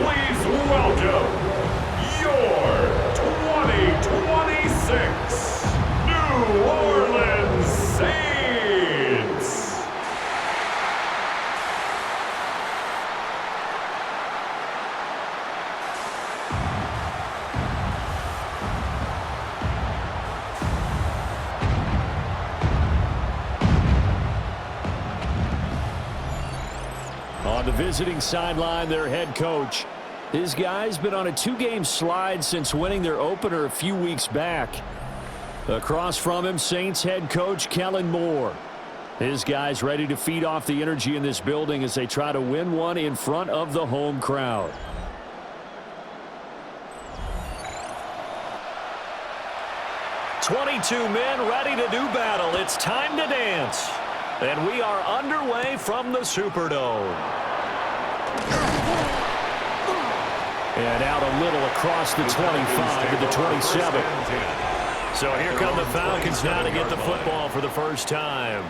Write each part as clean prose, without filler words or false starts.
Please welcome your 2026 New Orleans Saints. On the visiting sideline, their head coach. His guy's been on a 2-game slide since winning their opener a few weeks back. Across from him, Saints head coach Kellen Moore. His guys ready to feed off the energy in this building as they try to win one in front of the home crowd. "22 men ready to do battle. It's time to dance." And we are underway from the Superdome. And out a little across the 25 to the 27. So here come the Falcons now to get the football for the first time.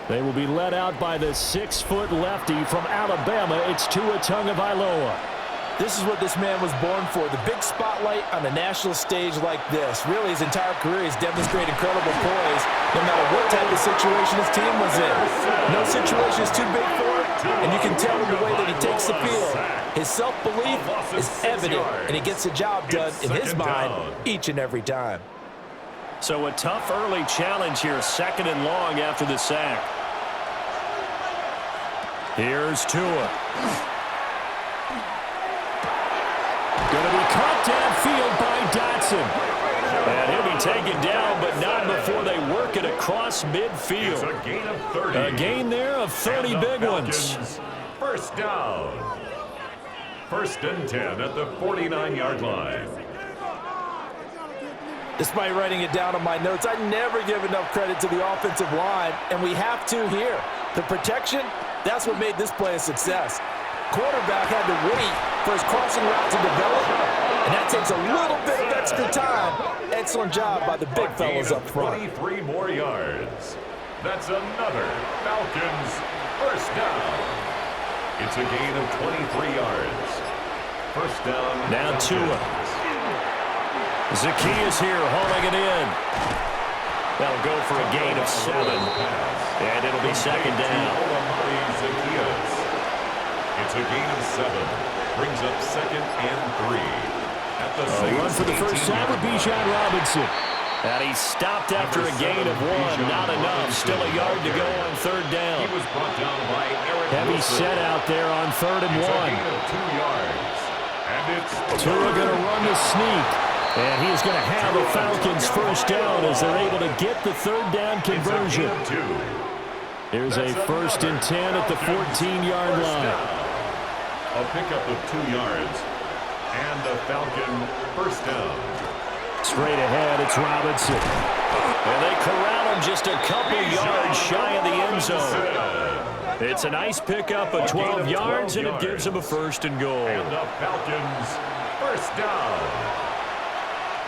They will be led out by the 6-foot lefty from Alabama. It's Tua Tagovailoa. This is what this man was born for, the big spotlight on a national stage like this. Really, his entire career he's demonstrated incredible poise, no matter what type of situation his team was in. No situation is too big for him, and you can tell in the way that he takes the field. His self-belief is evident, and he gets the job done in his mind each and every time. So a tough early challenge here, 2nd and long after the sack. Here's Tua. Going to be caught downfield by Dotson. And he'll be taken down, but not before they work it across midfield. It's a gain of 30. A gain there of 30 big ones. First down. 1st and 10 at the 49-yard line. Despite writing it down on my notes, I never give enough credit to the offensive line, and we have to here. The protection, that's what made this play a success. Quarterback had to wait for his crossing route to develop, and that takes a little bit of extra time. Excellent job by the big fellas up front. 23 more yards. That's another Falcons first down. It's a gain of 23 yards. First down. Now Tua. Zacchaeus here hauling it in. That'll go for a gain of 7. And it'll be 2nd down. It's a gain of 7. Brings up 2nd and 3. At the run for the first time with Bijan Robinson. And he stopped after a gain of 1. Not enough. Still a yard to go on 3rd down. He was brought down by Eric Heavy Wilson. set out there on 3rd and 1. It's a gain of 2 yards. And it's Tua going to run the sneak. And he's going to have the Falcons first down as they're able to get the 3rd down conversion. Here's a 1st and 10 at the 14-yard line. A pickup of 2 yards. And the Falcon first down. Straight ahead, it's Robinson. And they corral him just a couple yards shy of the end zone. It's a nice pickup of 12 yards, and it gives him a 1st and goal. And the Falcons first down.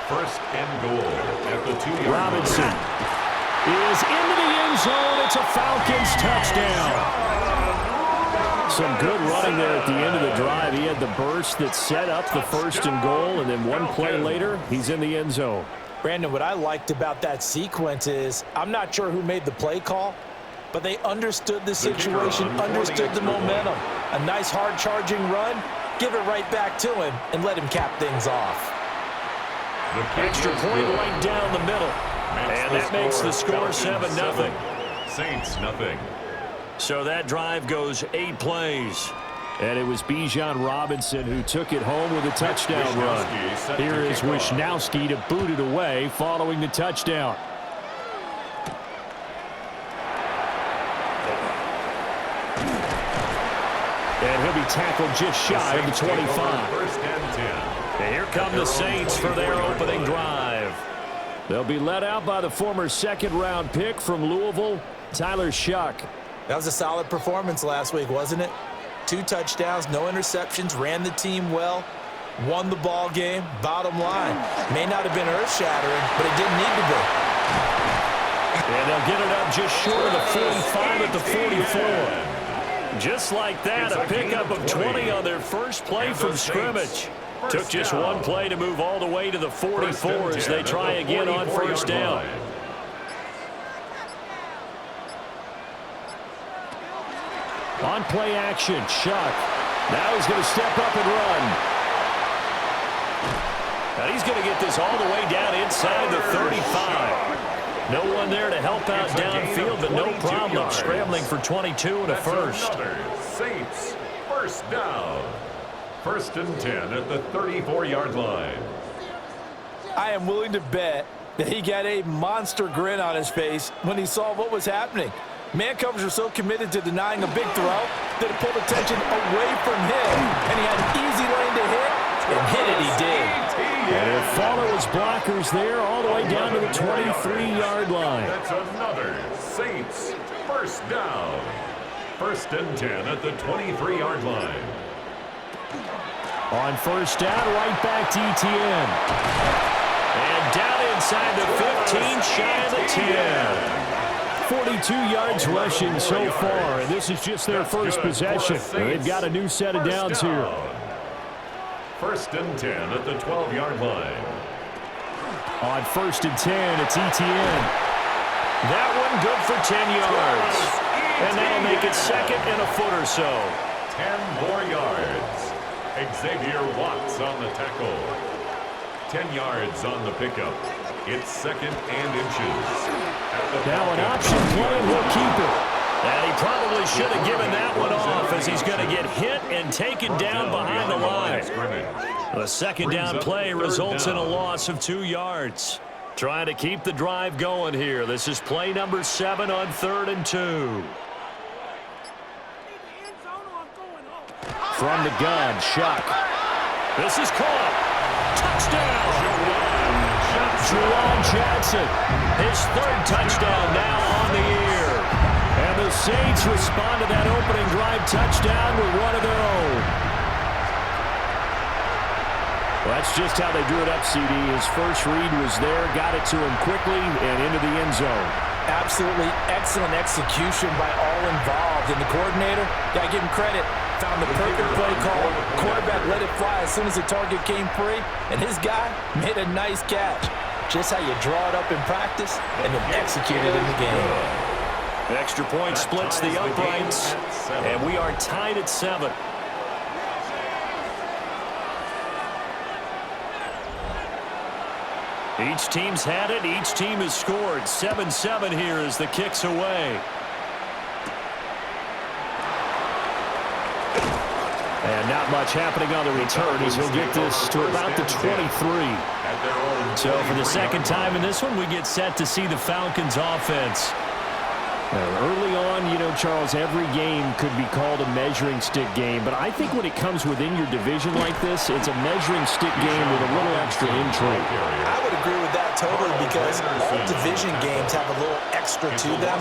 1st and goal at the 2-yard line. Robinson is into the end zone. It's a Falcons touchdown. Some good running there at the end of the drive. He had the burst that set up the 1st and goal, and then one play later, he's in the end zone. Brandon, what I liked about that sequence is I'm not sure who made the play call, but they understood the situation, understood the momentum. A nice hard-charging run, give it right back to him, and let him cap things off. Extra point right down the middle. And that makes the score 7-0. Saints nothing. So that drive goes 8 plays. And it was Bijan Robinson who took it home with a touchdown run. Here is Wisnowski to boot it away following the touchdown. And he'll be tackled just shy of the 25. First and 10. And here come the Saints for their opening drive. They'll be led out by the former 2nd-round pick from Louisville, Tyler Shuck. That was a solid performance last week, wasn't it? 2 touchdowns, no interceptions, ran the team well, won the ball game. Bottom line, may not have been earth-shattering, but it didn't need to be. And they'll get it up just short of the 45 at the 44. Just like that, a pickup of 20 on their first play from scrimmage. Took just one play to move all the way to the 44 as they try again on first down. On play action, Shuck. Now he's going to step up and run. And he's going to get this all the way down inside the 35. No one there to help out downfield, but no problem scrambling for 22 and a first. Saints first down. 1st and 10 at the 34-yard line. I am willing to bet that he got a monster grin on his face when he saw what was happening. Man coverage were so committed to denying a big throw that it pulled attention away from him, and he had an easy lane to hit, and hit it he did. And he'll follow his blockers there all the way down to the 23-yard line. That's another Saints first down. 1st and 10 at the 23-yard line. On first down, right back to ETN. And down inside the 15, shy of the 10. 42 yards rushing so far, and this is just their first possession. They've got a new set of downs here. 1st and 10 at the 12-yard line. On 1st and 10, it's ETN. That one good for 10 yards. And that'll make it 2nd and a foot or so. 10 more yards. Xavier Watts on the tackle. 10 yards on the pickup. It's 2nd and inches. Now an option play, and he'll keep it. And he probably should have given that one off as he's going to get hit and taken down behind the line. The 2nd down play results in a loss of 2 yards. Trying to keep the drive going here. This is play number 7 on 3rd and 2. From the gun, Shuck. This is caught. Touchdown. Juwan Johnson. His 3rd touchdown now on the year. And the Saints respond to that opening drive touchdown with one of their own. Well, that's just how they drew it up, CD. His first read was there, got it to him quickly, and into the end zone. Absolutely excellent execution by all involved. And the coordinator, got to give him credit, found the perfect play call. Quarterback let it fly as soon as the target came free, and his guy made a nice catch. Just how you draw it up in practice and then execute it in the game. Extra point splits the uprights, and we are tied at 7. Each team's had it. Each team has scored. 7-7 here as the kick's away. And not much happening on the return as he'll get this to about the 23. So for the 2nd time in this one, we get set to see the Falcons offense. Early on, you know, Charles, every game could be called a measuring stick game, but I think when it comes within your division like this, it's a measuring stick game with a little extra intrigue. I would agree with that totally because all division games have a little extra to them.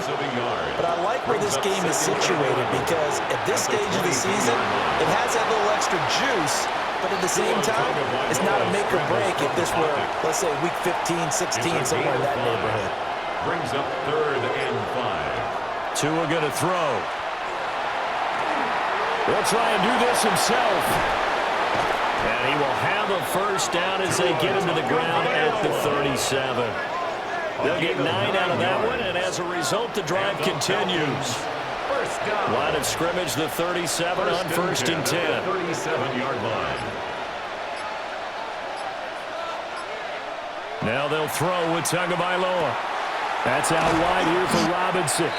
But I like where this game is situated because at this stage of the season, it has that little extra juice, but at the same time, it's not a make or break if this were, let's say, week 15, 16, somewhere in that neighborhood. Brings up 3rd and 5. Tua going to throw. He'll try and do this himself. And he will have a first down as they get him to the ground at the 37. They'll get 9 out of that one, and as a result, the drive continues. Line of scrimmage, the 37 on 1st and 10. 37-yard line. Now they'll throw with Tagovailoa. That's out wide here for Robinson.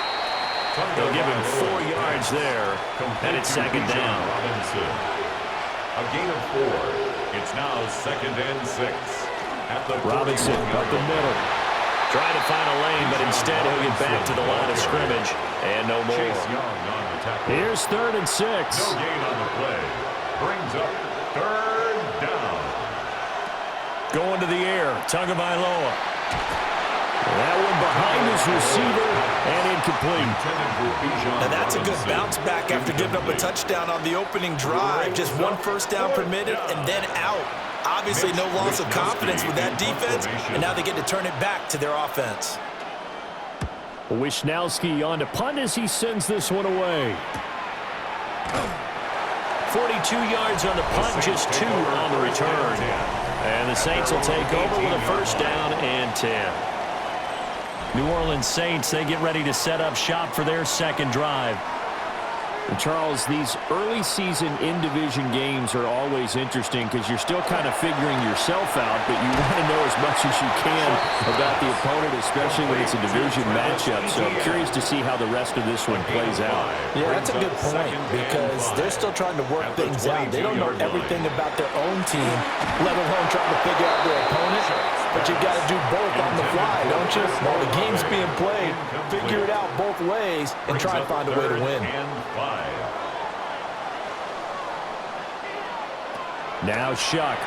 They'll give him 4 yards there, and it's 2nd down. A gain of 4. It's now 2nd and 6. At the Robinson up the middle. Trying to find a lane, but instead he'll get back to the line of scrimmage. And no more. Here's 3rd and 6. No gain on the play. Brings up 3rd down. Going to the air, Tagovailoa. That one behind his receiver and incomplete. Now that's a good bounce back after giving up a touchdown on the opening drive. Just 1 first down permitted and then out. Obviously no loss of confidence with that defense, and now they get to turn it back to their offense. Wishnowski on to punt as he sends this one away. 42 yards on the punt, just 2 on the return. And the Saints will take over with a first down and 10. New Orleans Saints, they get ready to set up shop for their second drive. And Charles, these early season in-division games are always interesting because you're still kind of figuring yourself out, but you want to know as much as you can about the opponent, especially when it's a division matchup. So I'm curious to see how the rest of this one plays out. Yeah, that's a good point because they're still trying to work things out. They don't know everything about their own team, let alone trying to figure out their opponent. But you've got to do both on the fly, don't you? While the game's being played, figure it out both ways and try and find a way to win. Now Shuck.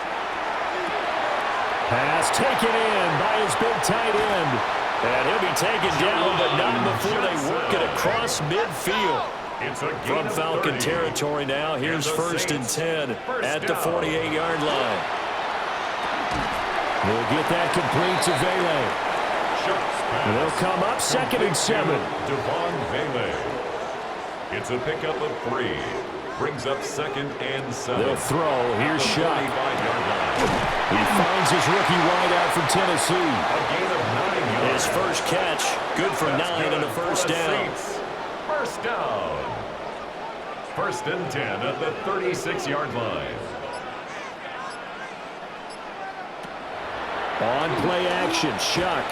Pass taken in by his big tight end. And he'll be taken down, but not before they work it across midfield. From Falcon territory now, here's 1st and 10 at the 48-yard line. We'll get that complete to Vele. And they'll come up 2nd and 7. It's a pickup of 3. Brings up 2nd and 7. They'll throw. Here's Shuck. He finds his rookie wideout from Tennessee. A gain of 9 yards. His first catch, good for 9 and a first down. First down. 1st and 10 at the 36-yard line. On play action, Shuck.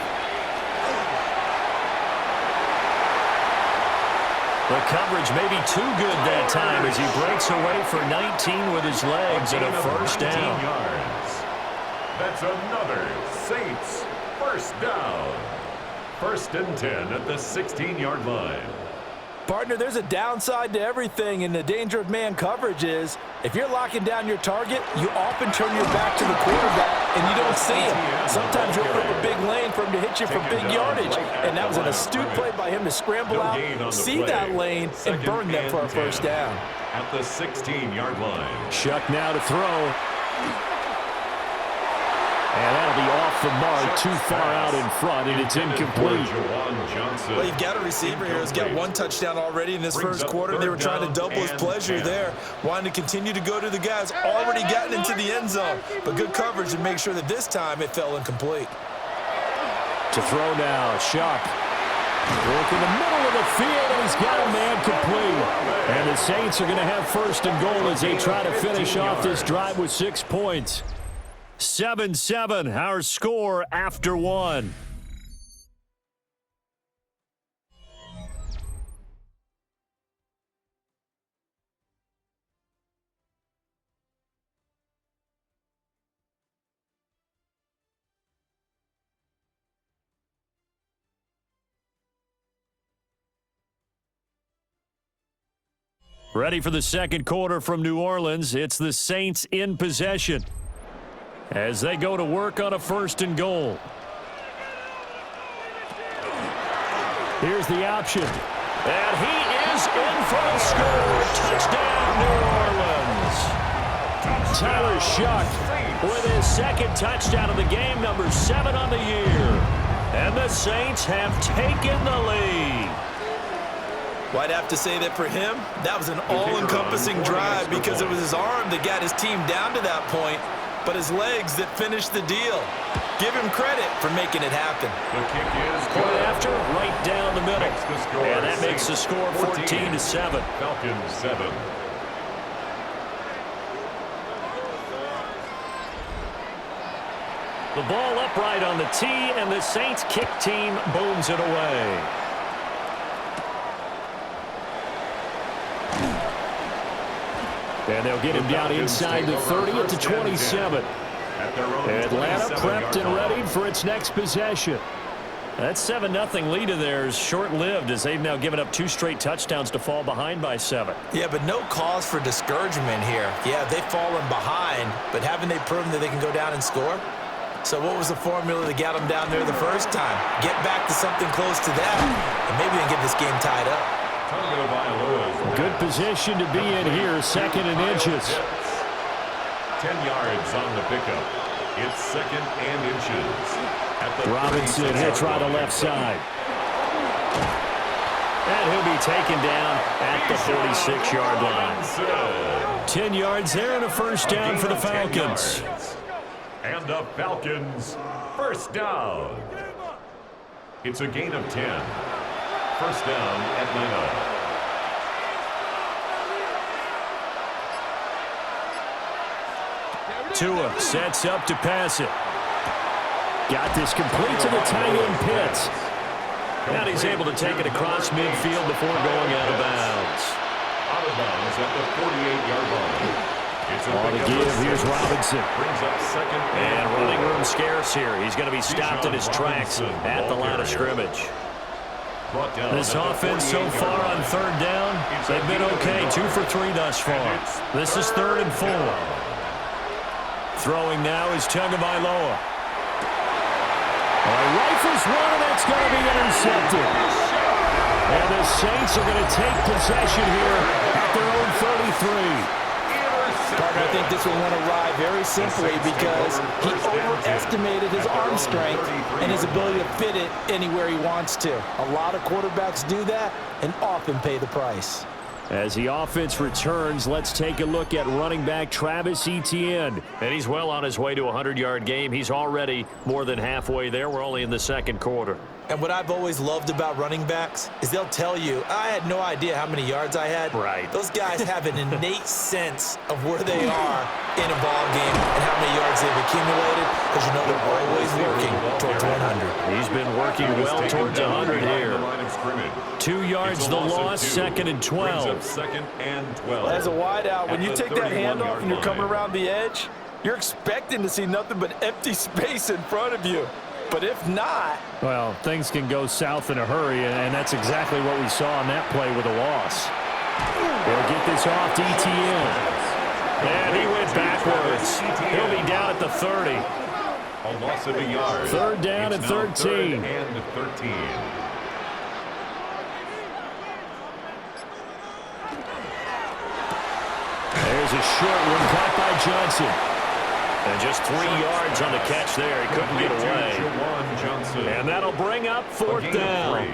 The coverage may be too good that time as he breaks away for 19 with his legs and a first down. That's another Saints first down. 1st and 10 at the 16-yard line. Partner, there's a downside to everything, and the danger of man coverage is if you're locking down your target, you often turn your back to the quarterback, and you don't see him. Sometimes you open up a big lane for him to hit you for big yardage, and that was an astute play by him to scramble out, see that lane, and burn them for a first down. At the 16-yard line. Shuck now to throw. And that'll be off the mark, too far out in front, and it's incomplete. Well, you've got a receiver here who's got 1 touchdown already in this first quarter. They were trying to double his pleasure there, wanting to continue to go to the guys already gotten into the end zone. But good coverage to make sure that this time it fell incomplete. To throw now, Shuck. Work in the middle of the field, and he's got a man complete. And the Saints are going to have 1st and goal as they try to finish off this drive with 6 points. 7-7, our score after 1. Ready for the second quarter from New Orleans. It's the Saints in possession as they go to work on a 1st and goal. Here's the option. And he is in for a score. Touchdown, New Orleans. Tyler Shuck with his 2nd touchdown of the game, number 7 on the year. And the Saints have taken the lead. Well, I'd have to say that for him, that was an all-encompassing drive because it was his arm that got his team down to that point, but his legs that finished the deal. Give him credit for making it happen. The kick is Point after, right down the middle. And that makes the score 14-7. Falcons 7. The ball upright on the tee, and the Saints kick team booms it away. And they'll get him down inside the 30 at the 27. Atlanta prepped and ready for its next possession. That 7-0 lead of theirs short-lived as they've now given up 2 straight touchdowns to fall behind by 7. Yeah, but no cause for discouragement here. Yeah, they've fallen behind, but haven't they proven that they can go down and score? So what was the formula that got them down there the first time? Get back to something close to that, and maybe they can get this game tied up. Good position to be in here, 2nd and inches. 10 yards on the pickup. It's 2nd and inches. At the Robinson hits right to left side. And he'll be taken down at the 46-yard line. 10 yards there and a first down for the Falcons. And the Falcons, first down. It's a gain of 10. First down, Atlanta. Tua sets up to pass it. Got this complete to the tight end Pitts. Now he's able to take it across midfield before going out of bounds. Out of bounds at the 48-yard line. On the give, here's Robinson. Brings up second and running room scarce here. He's going to be stopped in his tracks at the line of scrimmage. This offense so far on third down, they've been okay. 2 for 3 thus far. This is 3rd and 4. Throwing now is Tagovailoa. Rifles one, and that's going to be intercepted. And the Saints are going to take possession here at their own 33. Partner, I think this will win a ride very simply because he overestimated his arm strength and his ability to fit it anywhere he wants to. A lot of quarterbacks do that and often pay the price. As the offense returns, let's take a look at running back Travis Etienne. And he's well on his way to a 100-yard game. He's already more than halfway there. We're only in the second quarter. And what I've always loved about running backs is they'll tell you, I had no idea how many yards I had. Right. Those guys have an innate sense of where they are in a ball game and how many yards they've accumulated because you know they're always working towards 100. He's been working well towards 100 here. 2 yards the loss, 2nd and 12. Second and 12. As a wideout, when you take that handoff and you're coming around the edge, you're expecting to see nothing but empty space in front of you. But if not... Well, things can go south in a hurry, and that's exactly what we saw on that play with a loss. They'll get this off to Etienne. And he went backwards. He'll be down at the 30. A loss of a yard. Third down and 13. 3rd and 13. There's a short one caught by Johnson. And just 3 yards on the catch there. He couldn't get away. And that'll bring up 4th down.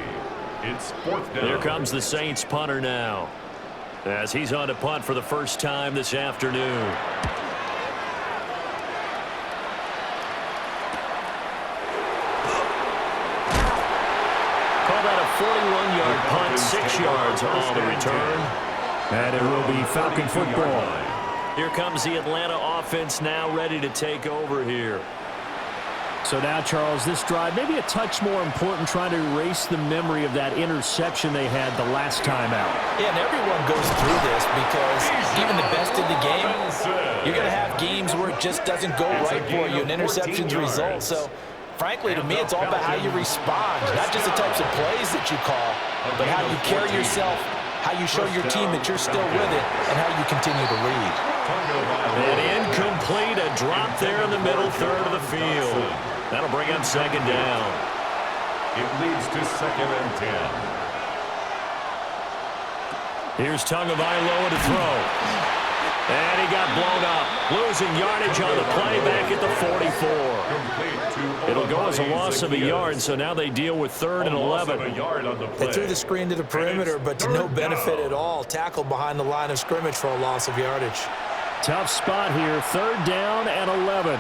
It's 4th down. Here comes the Saints punter now, as he's on to punt for the first time this afternoon. Call that a 41-yard punt, 6 yards on the return. And it will be Falcon football. Here comes the Atlanta offense now ready to take over here. So now, Charles, this drive, maybe a touch more important, trying to erase the memory of that interception they had the last time out. Yeah, and everyone goes through this because even the best in the game, you're going to have games where it just doesn't go right for you, and interceptions result. So, frankly, to me, it's all about how you respond, not just the types of plays that you call, but how you carry yourself, how you show your team that you're still with it, and how you continue to lead. And incomplete, a drop there in the middle third of the field. That'll bring up 2nd down. It leads to 2nd and 10. Here's Tagovailoa to throw. And he got blown up. Losing yardage on the play back at the 44. It'll go as a loss of a yard, so now they deal with 3rd and 11. They threw the screen to the perimeter, but to no benefit at all. Tackled behind the line of scrimmage for a loss of yardage. Tough spot here. 3rd down and 11.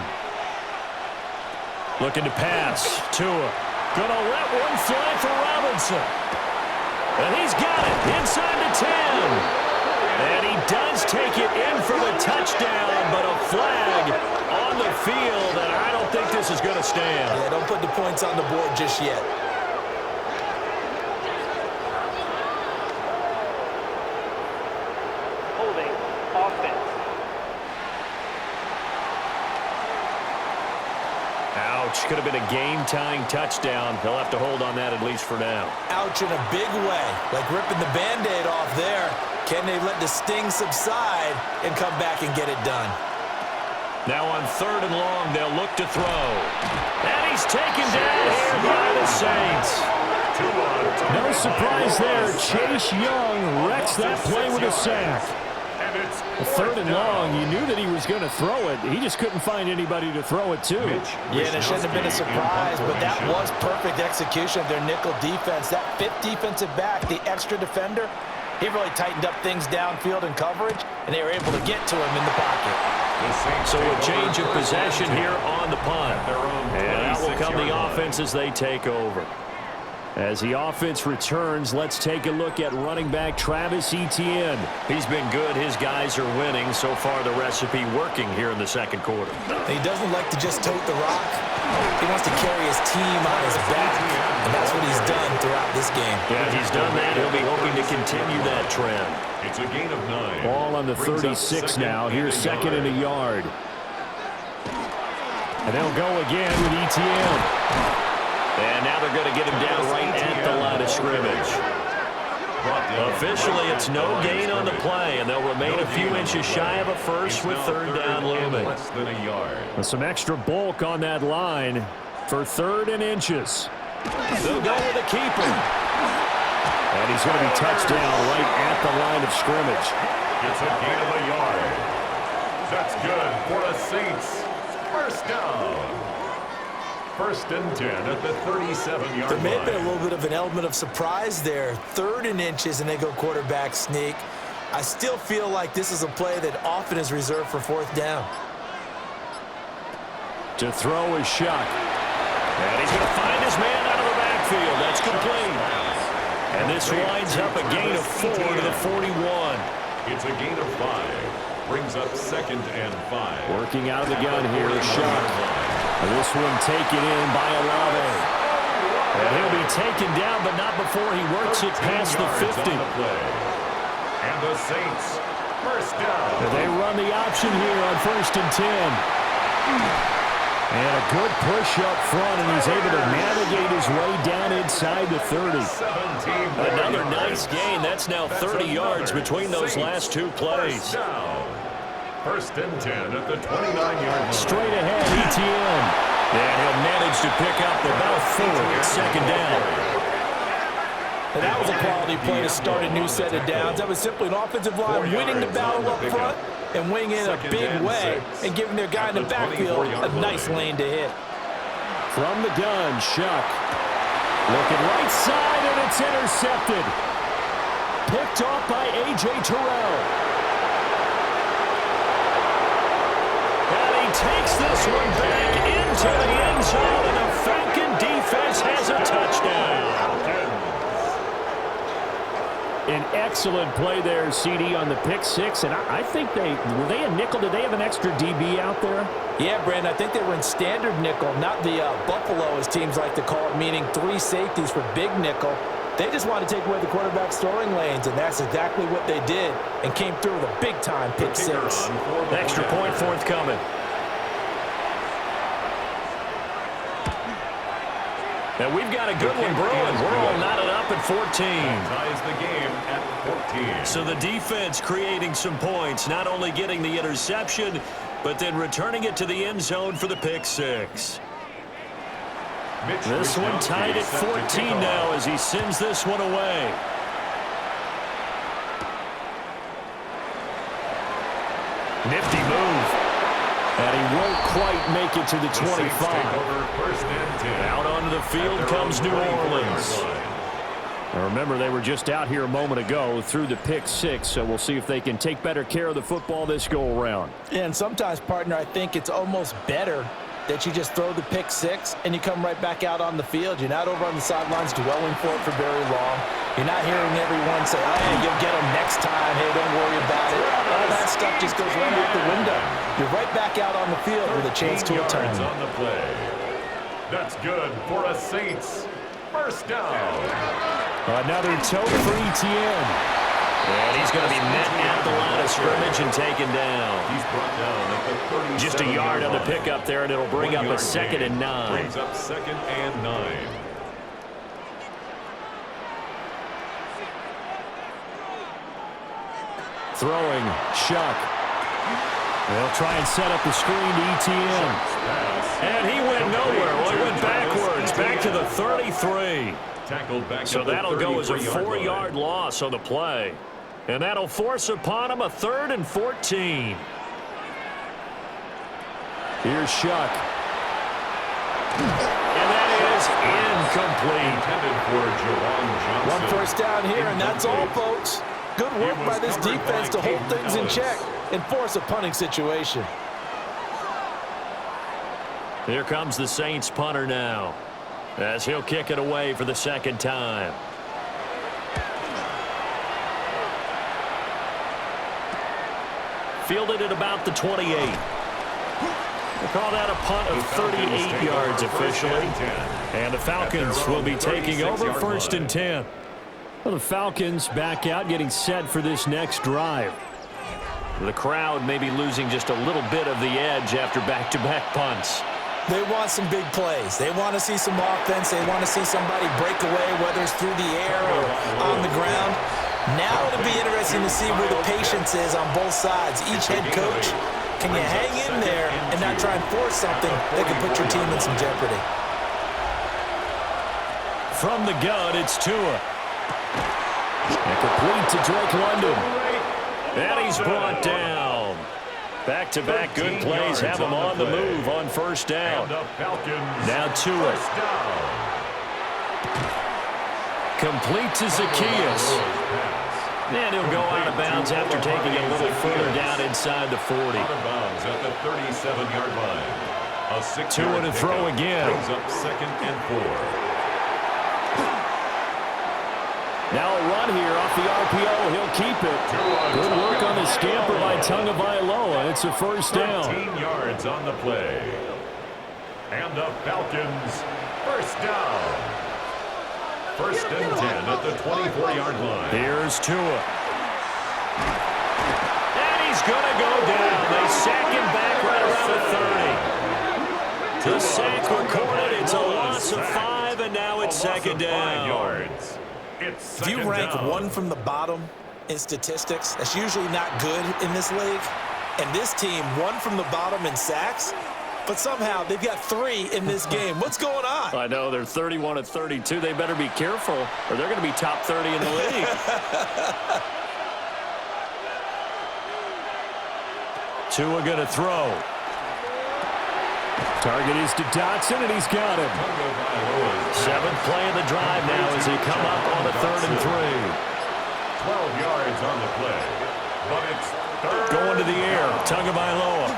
Looking to pass. Tua. Gonna let one fly for Robinson. And he's got it inside the 10. And he does take it in for the touchdown, but a flag on the field, and I don't think this is going to stand. Yeah, don't put the points on the board just yet. Holding offense. Ouch. Could have been a game-tying touchdown. He'll have to hold on that at least for now. Ouch in a big way, like ripping the Band-Aid off there. Can they let the sting subside and come back and get it done? Now on 3rd and long, they'll look to throw. And he's taken down here by the Saints. No surprise there. Chase Young wrecks that play with a sack. Third and long, you knew that he was going to throw it. He just couldn't find anybody to throw it to. Yeah, and it shouldn't have been a surprise, but that was perfect execution of their nickel defense. That fifth defensive back, the extra defender, he really tightened up things downfield in coverage, and they were able to get to him in the pocket. So a change of possession here on the punt. And out will come the offense as they take over. As the offense returns, let's take a look at running back Travis Etienne. He's been good. His guys are winning. So far, the recipe working here in the second quarter. He doesn't like to just tote the rock. He wants to carry his team on his back, and that's what he's done throughout this game. Yeah, he's done that. He'll be hoping to continue that trend. It's a gain of 9. Ball on the 36 now. Here's second and a yard. And they'll go again with Etienne. And now they're going to get him down right at the line of scrimmage. Officially, it's no gain on the play, and they'll remain a few inches shy of a first with third down looming. Less than a yard. With some extra bulk on that line for third and inches. They'll go with the keeper. And he's going to be touched down right at the line of scrimmage. It's a gain of a yard. That's good for the Saints. First down. First and 10 at the 37-yard line. There may have been a little bit of an element of surprise there. Third and inches, and they go quarterback sneak. I still feel like this is a play that often is reserved for fourth down. To throw is Shuck. And he's going to find his man out of the backfield. That's complete. And this winds up a gain of 4 to the 41. It's a gain of 5. Brings up second and 5. Working out of the gun here is Shuck. This one taken in by Olave. And he'll be taken down, but not before he works it past the 50. And the Saints, first down. And they run the option here on first and 10. And a good push up front, and he's able to navigate his way down inside the 30. Another nice gain. That's now 30 yards between those last two plays. First and 10 at the 29-yard line. Straight ahead, Etienne. And he'll manage to pick up about 4 at second down. And that was a quality play to start a new set of downs. That was simply an offensive line winning the battle up front and winning in a big way and giving their guy in the backfield a nice lane to hit. From the gun, Shuck. Looking right side, and it's intercepted. Picked off by A.J. Terrell. Takes this one back into the end zone, and the Falcon defense has a touchdown. An excellent play there, CD, on the pick six, and I think were they a nickel? Did they have an extra DB out there? Yeah, Brandon, I think they were in standard nickel, not the Buffalo, as teams like to call it, meaning 3 safeties for big nickel. They just wanted to take away the quarterback's throwing lanes, and that's exactly what they did, and came through with a big-time pick six. Extra point forthcoming. And we've got a good one brewing. We're all knotted up at 14. Ties the game at 14. So the defense creating some points, not only getting the interception, but then returning it to the end zone for the pick six. This one tied at 14 now as he sends this one away. Nifty move. And he won't quite make it to the 25. Out onto the field comes New Orleans. Now remember, they were just out here a moment ago through the pick six, so we'll see if they can take better care of the football this go-around. And sometimes, partner, I think it's almost better that you just throw the pick six and you come right back out on the field. You're not over on the sidelines dwelling for it for very long. You're not hearing everyone say, oh, hey, you'll get them next time. Hey, don't worry about it. All that stuff just goes right out the window. You're right back out on the field with a chance to return. On the play. That's good for a Saints. First down. Another toe for Etienne. And he's going to be met at the line of scrimmage and taken down. He's brought down at the 37. Just a yard on the pickup there, and it'll bring up a second and 9. Brings up second and 9. Throwing, Shuck. They'll try and set up the screen to Etienne. And he went nowhere. Well, he went backwards, back to the 33. Tackled back so that'll go as a 4-yard loss on the play. And that'll force upon him a 3rd and 14. Here's Shuck. And that is incomplete. One first down here, and that's all, folks. Good work by this defense to hold things in check and force a punting situation. Here comes the Saints punter now, as he'll kick it away for the 2nd time. Fielded at about the 28. We'll call that a punt of 38 yards officially. And the Falcons will be taking over 1st and 10. Well, the Falcons back out, getting set for this next drive. The crowd may be losing just a little bit of the edge after back-to-back punts. They want some big plays. They want to see some offense. They want to see somebody break away, whether it's through the air or on the ground. Now it'll be interesting to see where the patience is on both sides. Each head coach, can you hang in there and not try and force something that could put your team in some jeopardy? From the gun, it's Tua. And complete to Drake London. And he's brought down. Back-to-back good plays have him on the move on 1st down. Now Tua. Complete to Zacchaeus. And he'll go out of bounds after taking a little further down inside the 40. Out of bounds at the 37-yard line. A 6-yard Tua to throw again. Brings up 2nd and 4. Now a run here off the RPO. He'll keep it. Good work on the scamper by Tagovailoa. It's a 1st down. 13 yards on the play. And the Falcons, 1st down. 1st and 10 at the 24-yard line. Here's Tua. And he's going to go down. They sack him back right around the 30. The sack recorded. It's a loss of 5, and now it's 2nd down. 5 yards. If you rank one from the bottom in statistics, that's usually not good in this league. And this team, one from the bottom in sacks, but somehow they've got 3 in this game. What's going on? I know, they're 31 of 32. They better be careful, or they're going to be top 30 in the league. Tua going to throw. Target is to Dotson, and he's got him. 7th play of the drive now as they come up on a 3rd and 3. 12 yards on the play, but it's 3rd. Going to the air, Tagovailoa.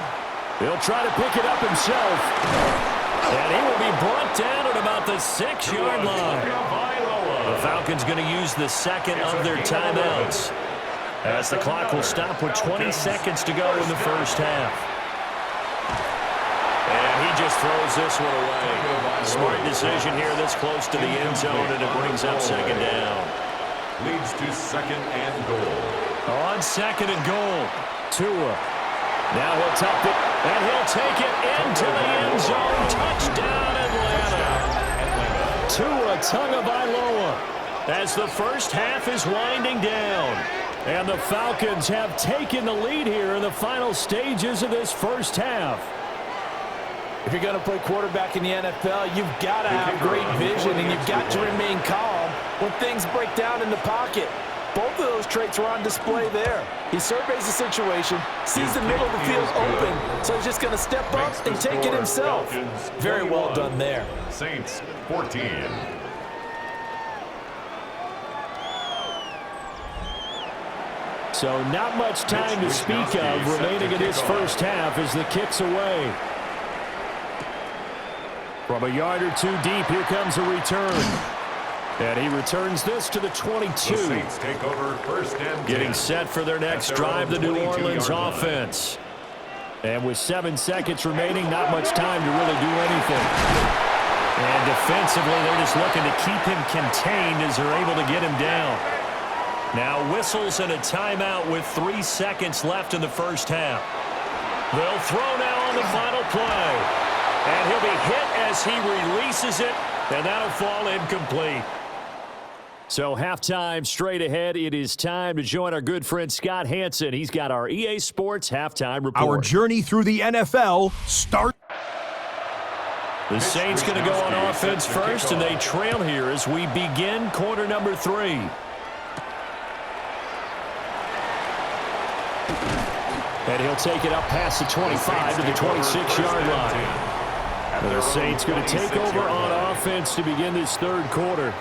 He'll try to pick it up himself. And he will be brought down at about the 6-yard line. The Falcons going to use the 2nd of their timeouts, as the clock will stop with 20 seconds to go in the 1st half. And he just throws this one away. Smart decision here this close to the end zone, and it brings up 2nd down. Leads to 2nd and goal. On 2nd and goal, Tua. Now he'll tuck it, and he'll take it into the end zone. Touchdown, Atlanta. Tua Tagovailoa, as the 1st half is winding down. And the Falcons have taken the lead here in the final stages of this 1st half. If you're going to play quarterback in the NFL, you've got to have great vision, and you've got to remain calm when things break down in the pocket. Both of those traits were on display there. He surveys the situation, sees the middle of the field open, so he's just going to step up and take it himself. Very well done there. Saints 14. So not much time to speak of remaining in this 1st half as the kick's away. From a yard or 2 deep, here comes a return. And he returns this to the 22. The Saints take over 1st and 10. Getting set for their next drive, the New Orleans offense. And with 7 seconds remaining, not much time to really do anything. And defensively, they're just looking to keep him contained as they're able to get him down. Now whistles and a timeout with 3 seconds left in the 1st half. They'll throw now on the final play. And he'll be hit as he releases it, and that'll fall incomplete. So halftime straight ahead. It is time to join our good friend Scott Hansen. He's got our EA Sports halftime report. Our journey through the NFL starts. The Saints going to go on offense first, and they trail here as we begin quarter number 3. And he'll take it up past the 25 to the 26-yard line. The Saints going to take over on offense to begin this third quarter.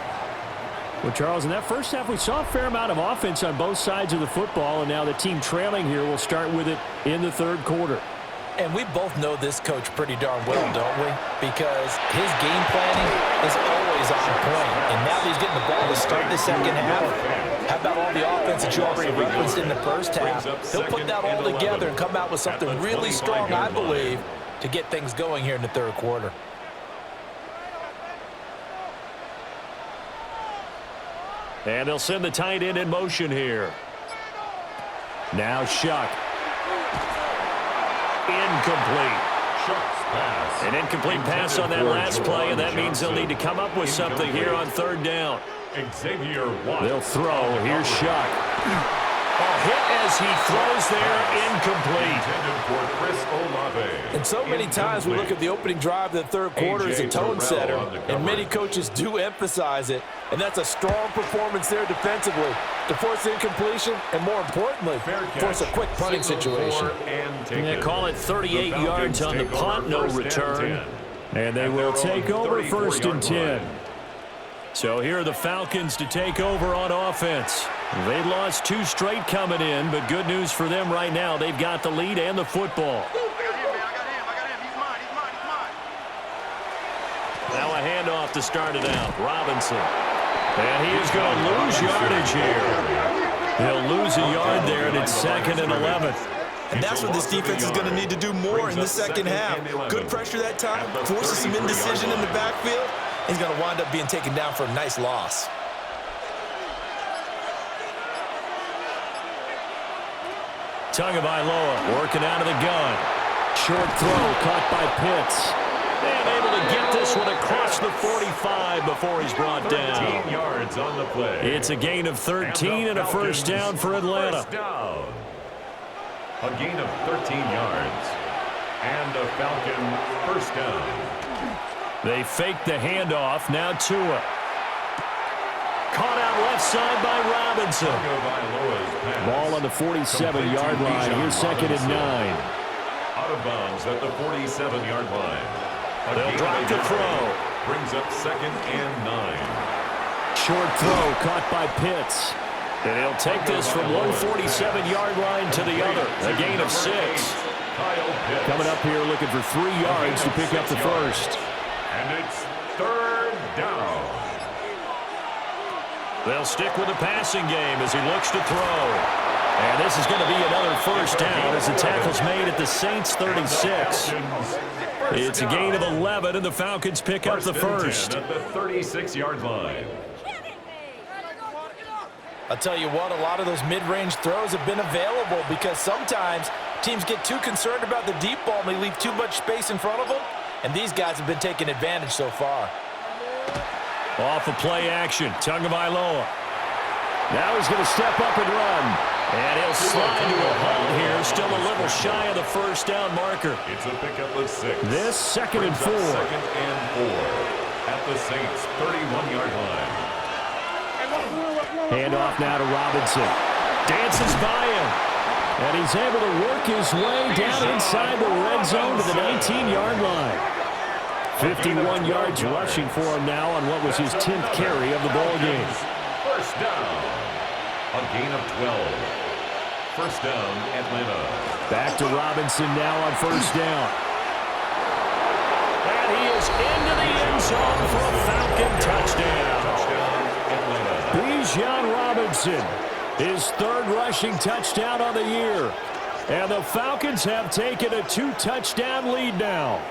Well, Charles, in that first half, we saw a fair amount of offense on both sides of the football, and now the team trailing here will start with it in the third quarter. And we both know this coach pretty darn well, don't we? Because his game planning is always on point. And now that he's getting the ball to start the second half, how about all the offense that you already referenced in the first half? He'll put that all together and come out with something really strong, I believe, to get things going here in the third quarter. And they'll send the tight end in motion here. Now Shuck. Incomplete. An incomplete pass on that last play, and that means they'll need to come up with something here on third down. They'll throw. Here's Shuck. A hit as he throws there, incomplete. And so many times we look at the opening drive of the third quarter as a tone setter, and many coaches do emphasize it. And that's a strong performance there defensively to force incompletion and, more importantly, force a quick punting situation. They call it 38 yards on the punt, no return. And they will take over first and 10. So here are the Falcons to take over on offense. They lost 2 straight coming in, but good news for them right now. They've got the lead and the football. Now a handoff to start it out. Robinson. And he is going to lose yardage here. He'll lose a yard there, and it's 2nd and 11. And that's what this defense is going to need to do more in the second half. Good pressure that time, forces some indecision in the backfield. He's going to wind up being taken down for a nice loss. Tagovailoa working out of the gun. Short throw caught by Pitts. And able to get this one across the 45 before he's brought down. 13 yards on the play. It's a gain of 13 and a first down for Atlanta. A gain of 13 yards. And a Falcon first down. They fake the handoff. Now Tua. Caught out left side by Robinson. Ball on the 47-yard line. Here's 2nd and 9. Out of bounds at the 47-yard line. They'll drop the throw. Brings up 2nd and 9. Short throw caught by Pitts. And he'll take this from one 47-yard line to the other. A gain of 6. Coming up here looking for 3 yards to pick up the first. And it's third down. They'll stick with the passing game as he looks to throw. And this is going to be another first down as the tackle's made at the Saints' 36. It's a gain of 11, and the Falcons pick up the first. At the 36-yard line. I'll tell you what, a lot of those mid-range throws have been available because sometimes teams get too concerned about the deep ball and they leave too much space in front of them, and these guys have been taking advantage so far. Off of play action, Tagovailoa. Now he's going to step up and run. And he'll slide to a halt here, still a little shy of the first down marker. It's a pickup of 6. This 2nd and 4. 2nd and 4 at the Saints' 31-yard line. Handoff now to Robinson. Dances by him. And he's able to work his way down inside the red zone to the 19-yard line. 51 yards rushing for him now on what was his 10th carry of the ball game. First down. A gain of 12. First down, Atlanta. Back to Robinson now on first down. And he is into the end zone for a Falcon touchdown. Touchdown, Atlanta. Bijan Robinson, his 3rd rushing touchdown on the year. And the Falcons have taken a 2-touchdown lead now.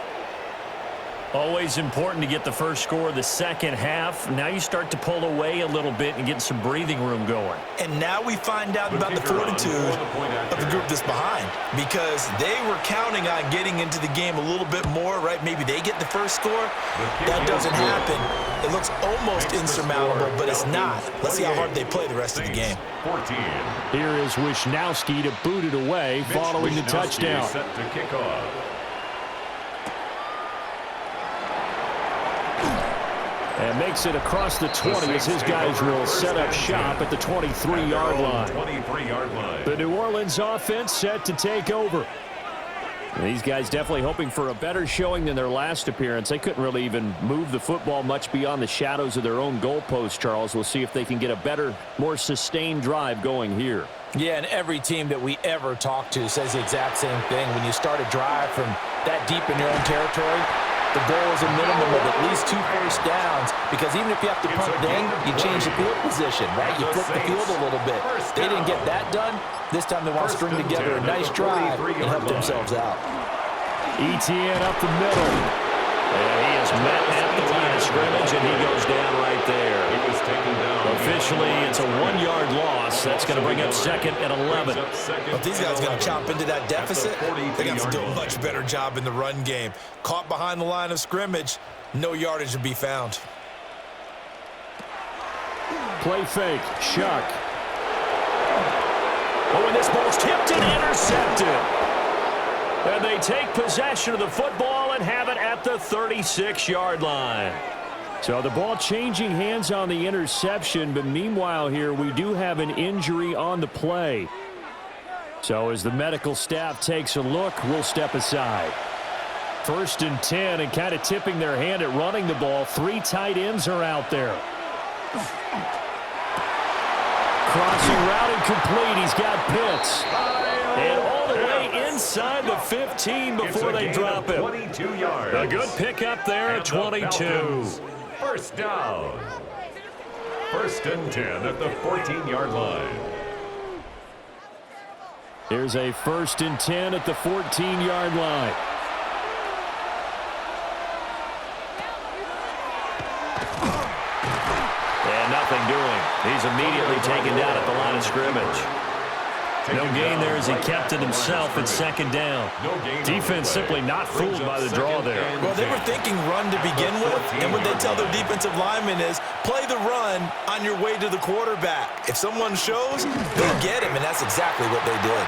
Always important to get the first score of the second half. Now you start to pull away a little bit and get some breathing room going. And now we find out about the fortitude of the group that's behind, because they were counting on getting into the game a little bit more, right? Maybe they get the first score. That doesn't happen. It looks almost insurmountable, but it's not. Let's see how hard they play the rest of the game. 14. Here is Wisnowski to boot it away following the touchdown. Set to kick off. And makes it across the 20 as his guys will set up shop at the 23-yard line. 23-yard line. The New Orleans offense set to take over. And these guys definitely hoping for a better showing than their last appearance. They couldn't really even move the football much beyond the shadows of their own goalpost, Charles. We'll see if they can get a better, more sustained drive going here. Yeah, and every team that we ever talk to says the exact same thing. When you start a drive from that deep in your own territory, the goal is a minimum of at least 2 first downs, because even if you have to punt then, you change the field position, right? You flip the field a little bit. They didn't get that done. This time they want to string together a nice drive and help themselves out. ETN up the middle. And he is met at the line of scrimmage, and he goes down right there. He was taken down. Officially, it's a 1-yard loss. That's going to bring up 2nd and 11. But these guys are going to chop into that deficit. They got to do a much better job in the run game. Caught behind the line of scrimmage, no yardage to be found. Play fake, Shuck. Oh, and this ball's tipped and intercepted. And they take possession of the football and have it at the 36-yard line. So the ball changing hands on the interception, but meanwhile here we do have an injury on the play. So as the medical staff takes a look, we'll step aside. 1st and 10, and kind of tipping their hand at running the ball. 3 tight ends are out there. Crossing route incomplete. He's got Pitts. And all the way inside the 15 before they drop him. 22 yards. A good pickup there at 22. First down. 1st and 10 at the 14-yard line. Here's a 1st and 10 at the 14-yard line. And nothing doing. He's immediately taken down at the line of scrimmage. No gain there as he kept it himself at 2nd down. Defense simply not fooled by the draw there. Well, they were thinking run to begin with, and what they tell their defensive linemen is play the run on your way to the quarterback. If someone shows, they'll get him, and that's exactly what they did.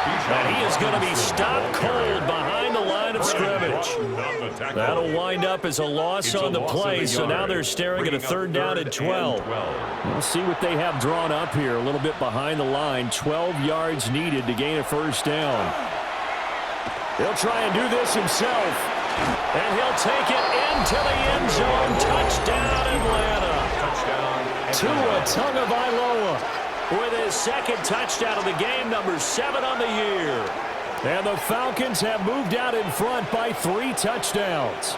And he is going to be stopped cold behind the line of scrimmage. That'll wind up as a loss on the play, so now they're staring at a 3rd down and 12. We'll see what they have drawn up here, a little bit behind the line. 12 yards needed to gain a 1st down. He'll try and do this himself, and he'll take it into the end zone. Touchdown, Atlanta. Tua Tagovailoa with his 2nd touchdown of the game, number 7 on the year. And the Falcons have moved out in front by 3 touchdowns.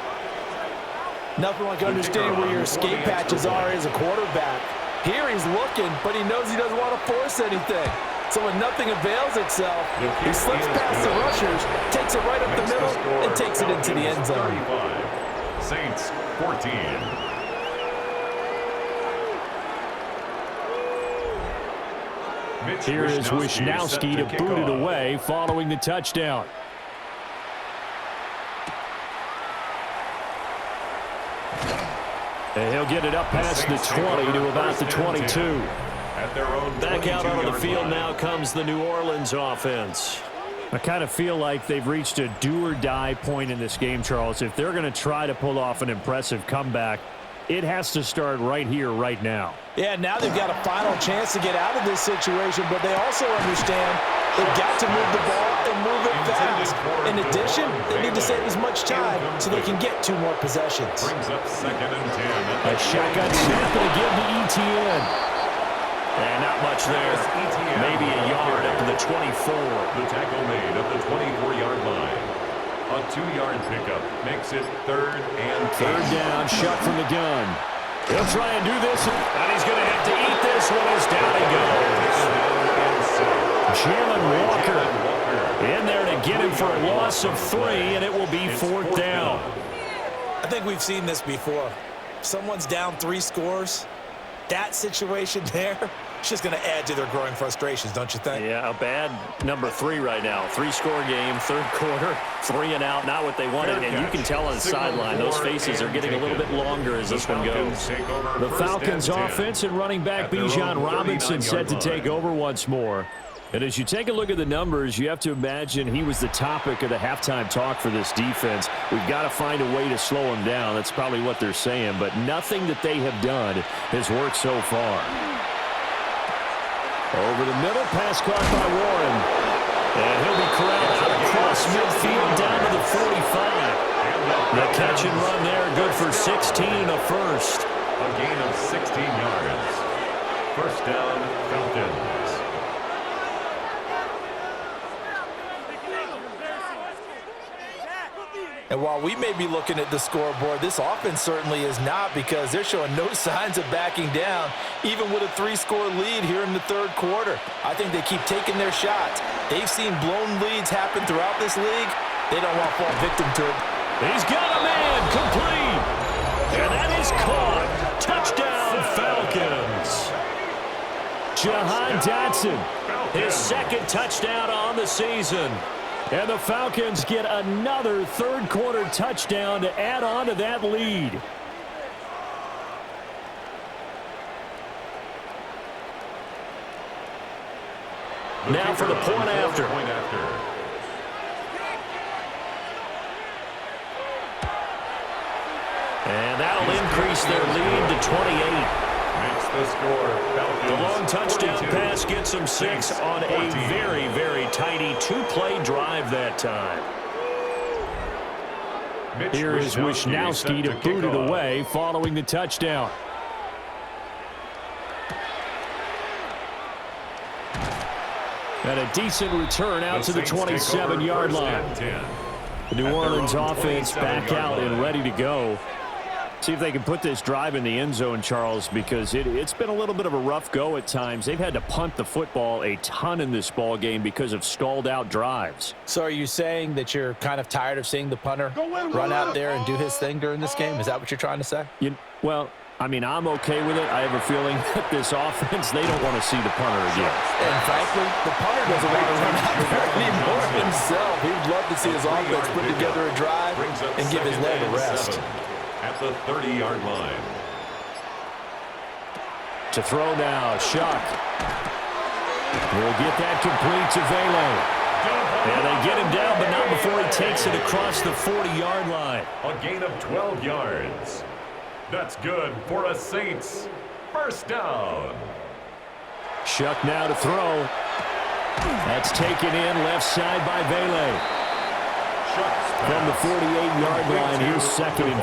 Nothing like understanding where your escape patches are as a quarterback. Here he's looking, but he knows he doesn't want to force anything. So when nothing avails itself, he slips past the rushers, takes it right up the middle, and takes it into the end zone. Saints 14. Here is Wisnowski to boot it away following the touchdown. And he'll get it up past the 20 to about the 22. Back out onto the field now comes the New Orleans offense. I kind of feel like they've reached a do-or-die point in this game, Charles. If they're going to try to pull off an impressive comeback, it has to start right here, right now. Yeah, now they've got a final chance to get out of this situation, but they also understand they've got to move the ball and move it fast. In addition, they need to save as much time so they can get 2 more possessions. Brings up 2nd and 10. A shotgun snap and again to ETN. And not much there. Maybe a yard up to the 24. The tackle made at the 24-yard line. A 2-yard pickup makes it 3rd and 8. 3rd down, shot from the gun. He'll try and do this, and he's going to have to eat this one as down he goes. Jalen Walker in there to get him for a loss of 3, and it will be 4th down. I think we've seen this before. Someone's down 3 scores. That situation there, it's just going to add to their growing frustrations, don't you think? Yeah, a bad number 3 right now. 3-score game, 3rd quarter, 3 and out, not what they wanted. And you can tell on the sideline, those faces are getting a little bit longer as this one goes. The Falcons offense and running back Bijan Robinson set to take over once more. And as you take a look at the numbers, you have to imagine he was the topic of the halftime talk for this defense. We've got to find a way to slow him down. That's probably what they're saying, but nothing that they have done has worked so far. Over the middle, pass caught by Warren. And he'll be corralled out across midfield down to the 45. The catch and run there, good for 16 and a first. A gain of 16 yards. First down, Falcons. And while we may be looking at the scoreboard, this offense certainly is not, because they're showing no signs of backing down, even with a 3-score lead here in the third quarter. I think they keep taking their shots. They've seen blown leads happen throughout this league. They don't want to fall victim to it. He's got a man, complete. And that is caught. Touchdown, Falcons. Jahan Dotson, his second touchdown on the season. And the Falcons get another third-quarter touchdown to add on to that lead. Now for the point after. And that'll increase their lead to 28. Makes the score, Falcons. The long touchdown pass gets them 6 on a very, very tidy 2-play drive that time. Here is Wisnowski to boot it away following the touchdown. And a decent return out to the 27-yard line. The New Orleans offense back out and ready to go. See if they can put this drive in the end zone, Charles, because it's been a little bit of a rough go at times. They've had to punt the football a ton in this ball game because of stalled-out drives. So are you saying that you're kind of tired of seeing the punter run out there and do his thing during this game? Is that what you're trying to say? Well, I mean, I'm okay with it. I have a feeling that this offense, they don't want to see the punter again. And frankly, the punter doesn't want to run out there anymore himself. He'd love to see his offense put together a drive and give his leg a rest. At the 30-yard line. To throw now, Shuck. We'll get that complete to Vele. And they get him down, but not before he takes it across the 40-yard line. A gain of 12 yards. That's good for a Saints first down. Shuck now to throw. That's taken in left side by Vele. From the 48-yard line, here's 2nd and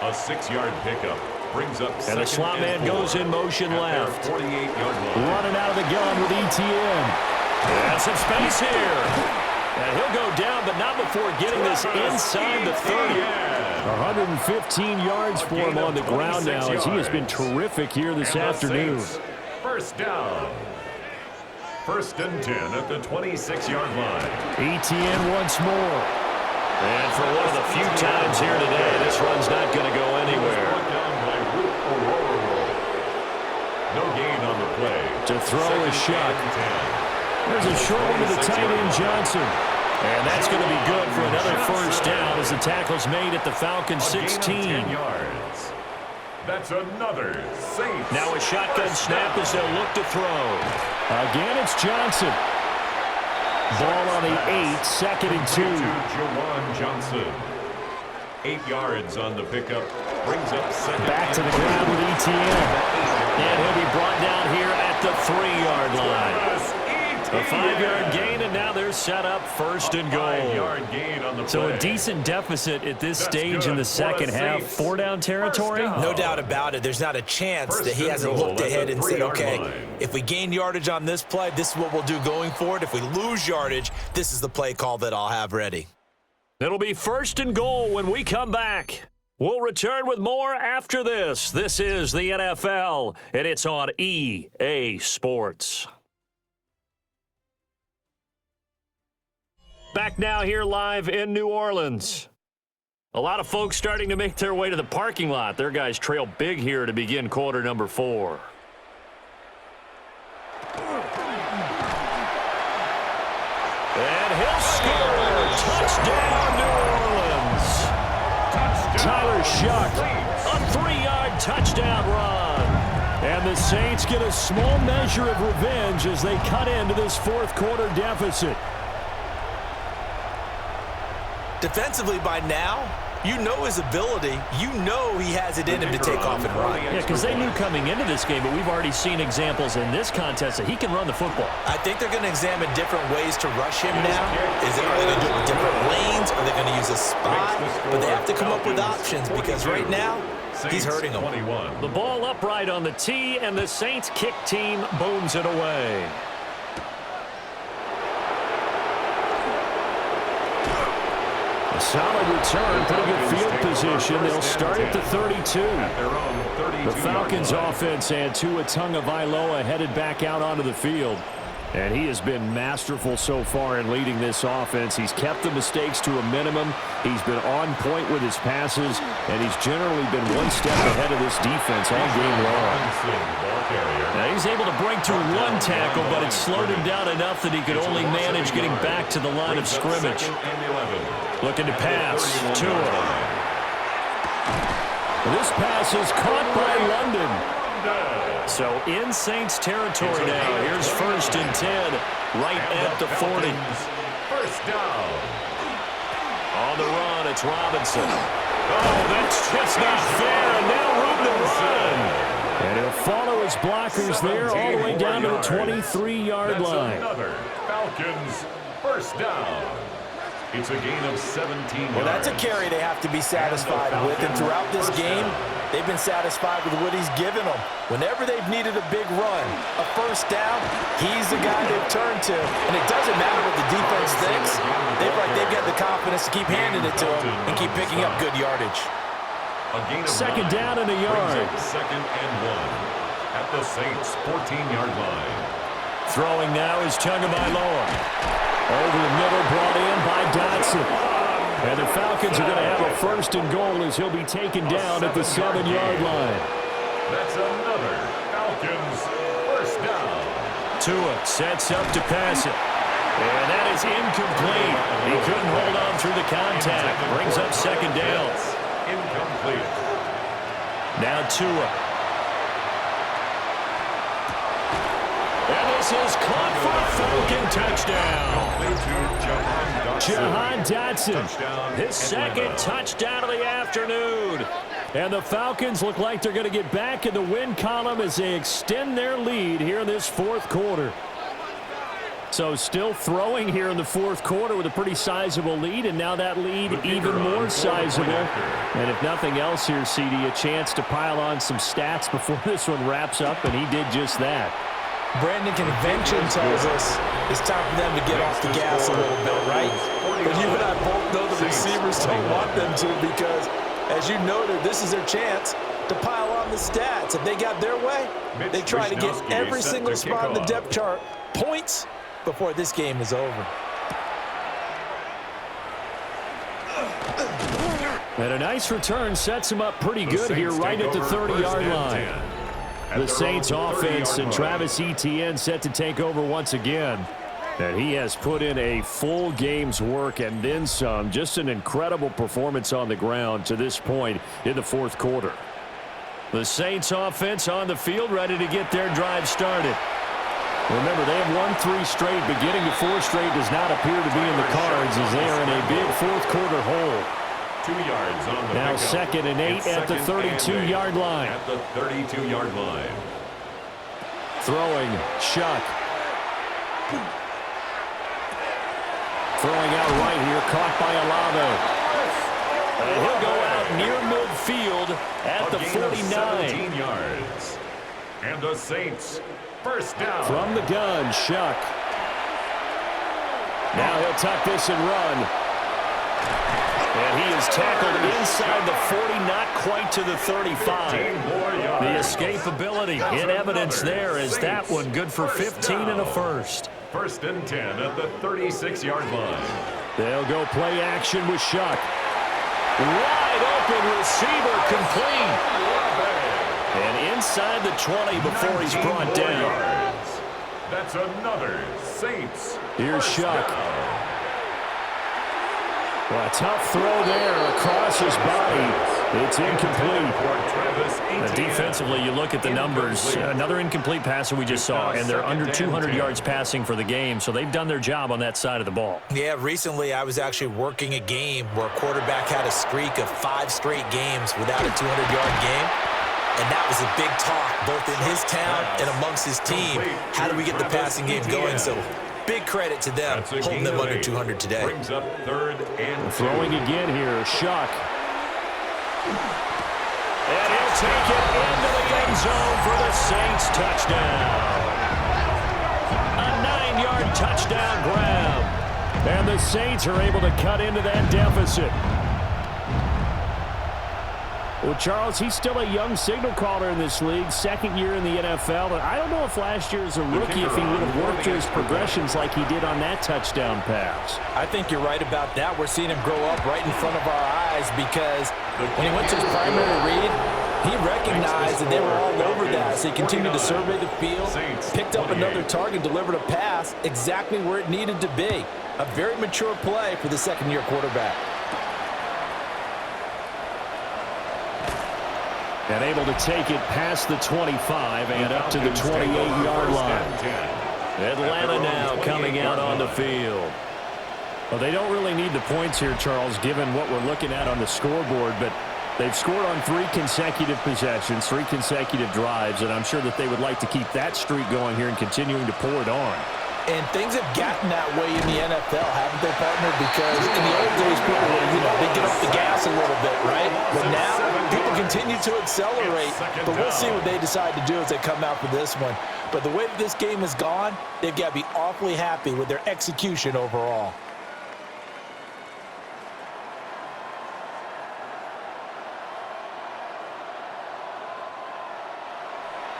4. A 6-yard pickup brings up and the slot man goes in motion left. 48-yard line. Running out of the gun with ETN. And some space here. And he'll go down, but not before getting this inside the 30. 115 yards for him on the ground now, as he has been terrific here this afternoon. First down. First and 10 at the 26-yard line. ETN once more. And for one of the few times here today, this run's not going to go anywhere. No gain on the play. To throw a shot. There's a short one to the tight end, Johnson. And that's going to be good for another first down as the tackle's made at the Falcons 16. Yards. That's another Saints. Now a shotgun snap as they'll look to throw. Again, it's Johnson. Ball on the 8, 2nd and 2. Jawan Johnson. 8 yards on the pickup. Brings up second. Back to the ground with ETN. And he'll be brought down here at the 3-yard line. A 5-yard gain, and now they're set up first and goal. 5-yard gain on the play. So a decent deficit at this stage in the second half. 4-down territory? No doubt about it. There's not a chance that he hasn't looked ahead and said, okay, if we gain yardage on this play, this is what we'll do going forward. If we lose yardage, this is the play call that I'll have ready. It'll be first and goal when we come back. We'll return with more after this. This is the NFL, and it's on EA Sports. Back now here live in New Orleans. A lot of folks starting to make their way to the parking lot. Their guys trail big here to begin quarter number 4. And he'll score. Touchdown, New Orleans. Tyler Shuck, a 3-yard touchdown run. And the Saints get a small measure of revenge as they cut into this fourth quarter deficit. Defensively by now, you know his ability. You know he has it in him to take off and run. Yeah, because they knew coming into this game, but we've already seen examples in this contest that he can run the football. I think they're going to examine different ways to rush him now. Are they going to do it with different lanes? Are they going to use a spy? But they have to come up with options because right now, he's hurting them. The ball upright on the tee, and the Saints kick team booms it away. A solid return, pretty good field position. They'll start at the 32. The Falcons offense and Tua Tagovailoa headed back out onto the field. And he has been masterful so far in leading this offense. He's kept the mistakes to a minimum. He's been on point with his passes, and he's generally been one step ahead of this defense all game long. Now he's able to break through one tackle, but it slowed him down enough that he could only manage getting back to the line of scrimmage. Looking to pass. Tua. This pass is caught by London. So in Saints territory now. Here's 1st and 10, right at the 40. First down. On the run, it's Robinson. Oh, that's just not fair. And now room to run. And he'll follow his blockers there all the way down to the 23-yard line. Another Falcons first down. It's a gain of 17 yards. Well, that's a carry they have to be satisfied with. And throughout this game, they've been satisfied with what he's given them. Whenever they've needed a big run, a first down, he's the guy they've turned to. And it doesn't matter what the defense thinks. They've got the confidence to keep handing it to him and keep picking up good yardage. Second down and a yard. Second and 1 at the Saints' 14-yard line. Throwing now is Tagovailoa. Over the middle, brought in by Dotson. And the Falcons are going to have a 1st and goal as he'll be taken down at the 7-yard line. That's another Falcons first down. Tua sets up to pass it. And that is incomplete. He couldn't hold on through the contact. Brings up 2nd down. Incomplete. Now Tua. And this is caught for a Falcon touchdown. Jahan Dotson, his second touchdown of the afternoon. And the Falcons look like they're going to get back in the win column as they extend their lead here in this fourth quarter. So still throwing here in the fourth quarter with a pretty sizable lead, and now that lead even more sizable. And if nothing else here, CD, a chance to pile on some stats before this one wraps up, and he did just that. Brandon, convention tells us it's time for them to get off the gas a little bit, right? But you and I both know the receivers don't want them to because, as you noted, this is their chance to pile on the stats. If they got their way, they try to get every single spot on the depth chart points before this game is over. And a nice return sets him up pretty good here right at the 30-yard line. The Saints offense and Travis Etienne set to take over once again. And he has put in a full game's work and then some. Just an incredible performance on the ground to this point in the fourth quarter. The Saints offense on the field ready to get their drive started. Remember, they have won 3 straight, but getting to 4 straight does not appear to be in the cards as they are in a big fourth quarter hole. 2 yards on the now pickup. 2nd and 8 at the 32-yard line. At the 32-yard line. Throwing, Shuck. Throwing out right here, caught by Olave. And he'll go out near midfield at the 49. 17 yards. And the Saints first down. From the gun, Shuck. Now he'll tuck this and run. And he is tackled inside the 40, not quite to the 35. The escapability in evidence there as that one good for 15 and a first. 1st and 10 at the 36-yard line. They'll go play action with Shuck. Wide open receiver complete. And inside the 20 before he's brought down. That's another Saints. Here's Shuck. Well, a tough throw there across his body. It's incomplete. Defensively, you look at the numbers. Another incomplete passer we just saw, and they're under 200 yards passing for the game, so they've done their job on that side of the ball. Yeah, recently I was actually working a game where a quarterback had a streak of 5 straight games without a 200-yard game. And that was a big talk, both in his town and amongst his team. How do we get the passing game going? So big credit to them, holding them under 200 today. Brings up 3rd and throwing again here, Shuck. And he'll take it into the end zone for the Saints touchdown. A 9-yard touchdown grab. And the Saints are able to cut into that deficit. Well, Charles, he's still a young signal caller in this league, 2nd year in the NFL. And I don't know if last year as a rookie, if he would have worked through his progressions like he did on that touchdown pass. I think you're right about that. We're seeing him grow up right in front of our eyes because when he went to his primary read, he recognized that they were all over that. So he continued to survey the field, picked up another target, delivered a pass exactly where it needed to be. A very mature play for the 2nd-year quarterback. And able to take it past the 25 and up to the 28-yard line. Atlanta now coming out on the field. Well, they don't really need the points here, Charles, given what we're looking at on the scoreboard, but they've scored on 3 consecutive possessions, 3 consecutive drives, and I'm sure that they would like to keep that streak going here and continuing to pour it on. And things have gotten that way in the NFL, haven't they, partner? Because in the old days, people were, they get off the gas a little bit, right? But now, people continue to accelerate. But we'll see what they decide to do as they come out for this one. But the way that this game has gone, they've got to be awfully happy with their execution overall.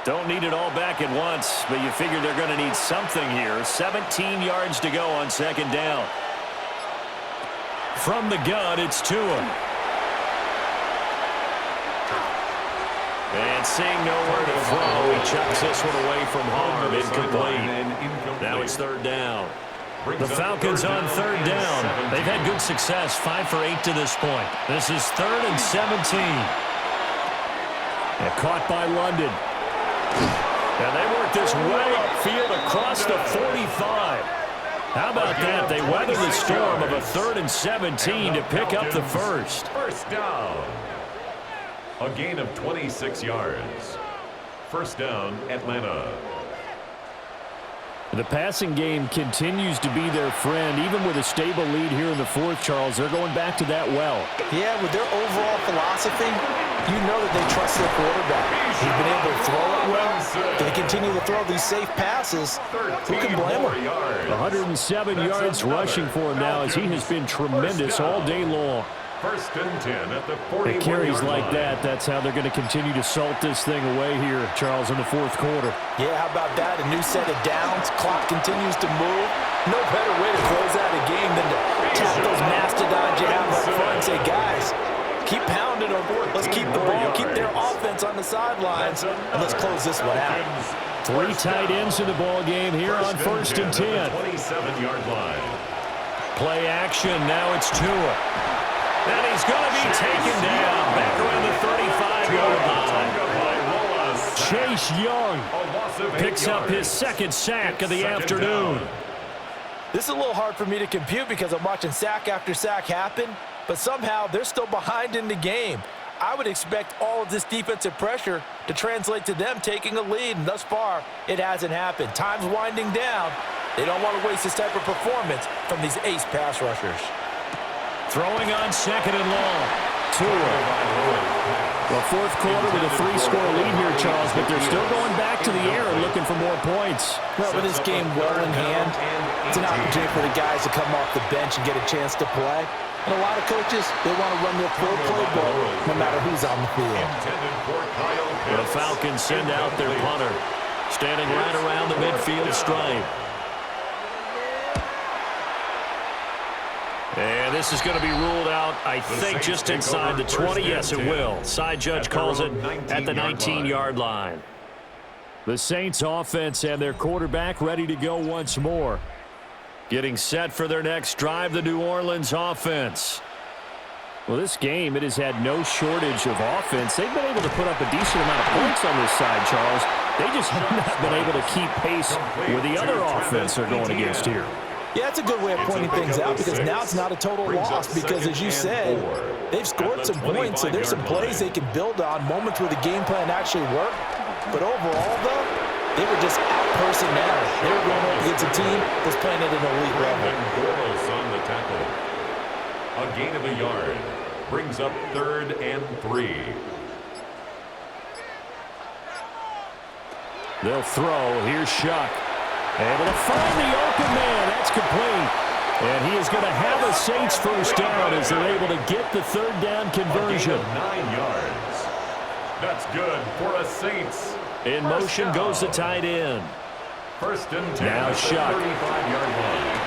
Don't need it all back at once, but you figure they're going to need something here. 17 yards to go on 2nd down. From the gun, it's Tua. And seeing nowhere to throw, he chucks this one away from harm. Incomplete. Now it's 3rd down. The Falcons on 3rd down. They've had good success, 5 for 8 to this point. This is 3rd and 17. And caught by London. And they work this way upfield across the 45. How about that? They weathered the storm of a 3rd and 17 to pick up the first. First down. A gain of 26 yards. First down, Atlanta. The passing game continues to be their friend. Even with a stable lead here in the 4th, Charles, they're going back to that well. Yeah, with their overall philosophy, you know that they trust their quarterback. He's been able to throw it well. They continue to throw these safe passes. Who can blame him? 107 yards rushing for him now as he has been tremendous all day long. 1st and 10 at the 41-yard line. Carries like that, that's how they're going to continue to salt this thing away here, Charles, in the 4th quarter. Yeah, how about that? A new set of downs. Clock continues to move. No better way to close out a game than to tap those mastodons you have up front and say, guys, keep pounding them. Let's keep the ball, keep their offense on the sidelines, and let's close this one out. 3 tight ends in the ball game here on 1st and 10. 27-yard line. Play action, now it's Tua. And he's going to be taken down back around the 35-yard line. Chase Young picks up his 2nd sack of the afternoon. This is a little hard for me to compute because I'm watching sack after sack happen, but somehow they're still behind in the game. I would expect all of this defensive pressure to translate to them taking a lead, and thus far, it hasn't happened. Time's winding down. They don't want to waste this type of performance from these ace pass rushers. Throwing on 2nd and long. Tua. Well, 4th quarter with a 3-score lead here, Charles, but they're still going back to the air and looking for more points. Well, with this game well in hand, it's an opportunity for the guys to come off the bench and get a chance to play. And a lot of coaches, they want to run their full playbook no matter who's on the field. The Falcons send out their punter, standing right around the midfield stripe. And this is going to be ruled out, I think, just inside the 20. Yes, it will. Side judge calls it at the 19-yard line. The Saints offense and their quarterback ready to go once more. Getting set for their next drive, the New Orleans offense. Well, this game, it has had no shortage of offense. They've been able to put up a decent amount of points on this side, Charles. They just have not been able to keep pace with the other offense they're going against here. Yeah, that's a good way of pointing things out because now it's not a total loss because, as you said, they've scored some points, so there's some plays they can build on, moments where the game plan actually worked. But overall, though, they were just out-personnel. They were going up against a team that's playing at an elite level. On the tackle. A gain of a yard brings up 3rd and 3. They'll throw. Here's Shuck. Able to find the open man. That's complete. And he is going to have a Saints first down as they're able to get the 3rd down conversion. 9 yards. That's good for a Saints. In motion goes the tight end. 1st and 10. Now Shuck. 35-yard line.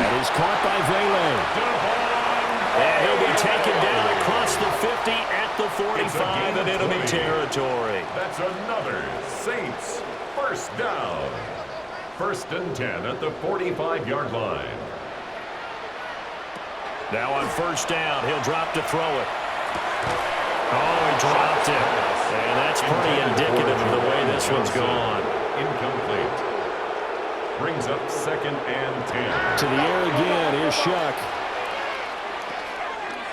That is caught by Vele. And he'll be taken down across the 50 at the 45 in enemy territory. That's another Saints first down. 1st and 10 at the 45-yard line. Now on 1st down, he'll drop to throw it. Oh, he dropped it. And that's pretty indicative of the way this one's gone. Incomplete. Brings up 2nd and 10. To the air again. Here's Shuck.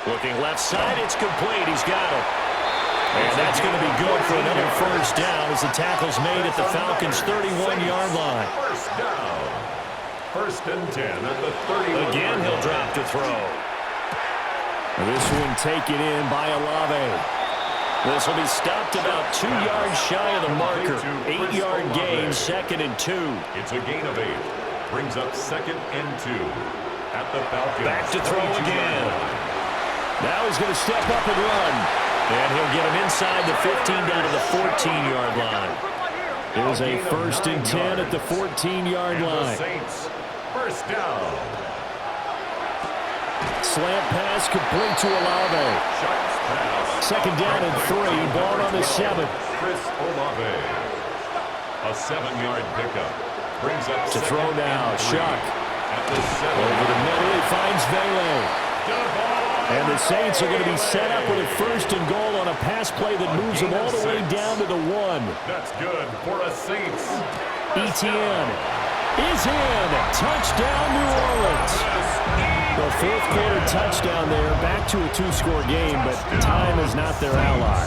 Looking left side, it's complete. He's got it. And that's going to be good for another first down as the tackle's made at the Falcons' 31-yard line. First down. 1st and 10 at the 31. Again, he'll drop to throw. This one taken in by Olave. This will be stopped about 2 yards shy of the marker. 8-yard gain, 2nd and 2. It's a gain of 8. Brings up 2nd and 2 at the Falcons. Back to throw again. Now he's going to step up and run. And he'll get him inside the 15 down to the 14-yard line. There's a 1st and 10 at the 14-yard line. Saints first down. Slant pass complete to Olave. 2nd down and 3. Ball on the 7. Chris Olave. A 7-yard pickup. Brings up to throw now. Shuck. At the 7. Over the middle, he finds Vele. And the Saints are going to be set up with a 1st and goal on a pass play that moves them all the way down to the 1. That's good for a Saints. ETN is in. Touchdown, New Orleans. The 4th quarter touchdown there. Back to a 2-score game, but time is not their ally.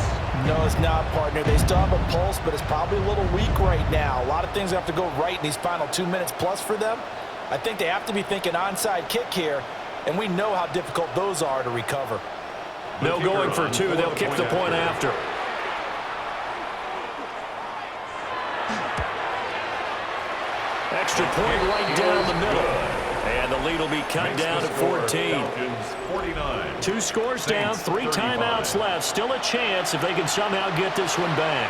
No, it's not, partner. They still have a pulse, but it's probably a little weak right now. A lot of things have to go right in these final 2 minutes plus for them. I think they have to be thinking onside kick here. And we know how difficult those are to recover. No going for 2. They'll kick the point after. Extra point right down the middle. And the lead will be cut down to 14. 2 scores down, 3 timeouts left. Still a chance if they can somehow get this one back.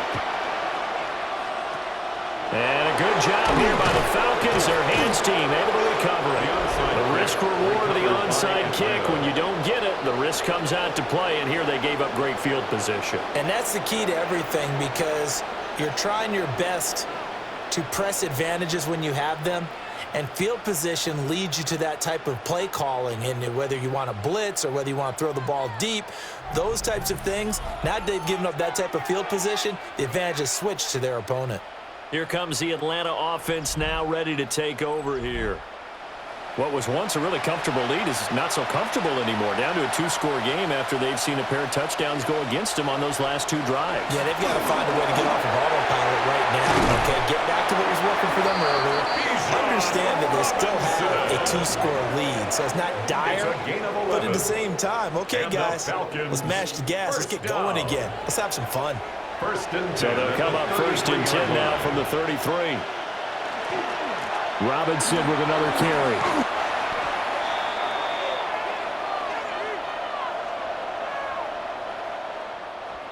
And a good job here by the Falcons. Their hands team able to recover it. The risk reward of the onside kick. When you don't get it, the risk comes out to play. And here they gave up great field position. And that's the key to everything because you're trying your best to press advantages when you have them. And field position leads you to that type of play calling. And whether you want to blitz or whether you want to throw the ball deep, those types of things, now that they've given up that type of field position, the advantage is switched to their opponent. Here comes the Atlanta offense now ready to take over here. What was once a really comfortable lead is not so comfortable anymore. Down to a 2-score game after they've seen a pair of touchdowns go against them on those last 2 drives. Yeah, they've got to find a way to get off of autopilot right now. Okay, get back to what was working for them earlier. Understand that they still have a 2-score lead, so it's not dire, but at the same time, okay, guys, let's mash the gas. Let's get going again. Let's have some fun. So they'll come up 1st and 10 now from the 33. Robinson with another carry.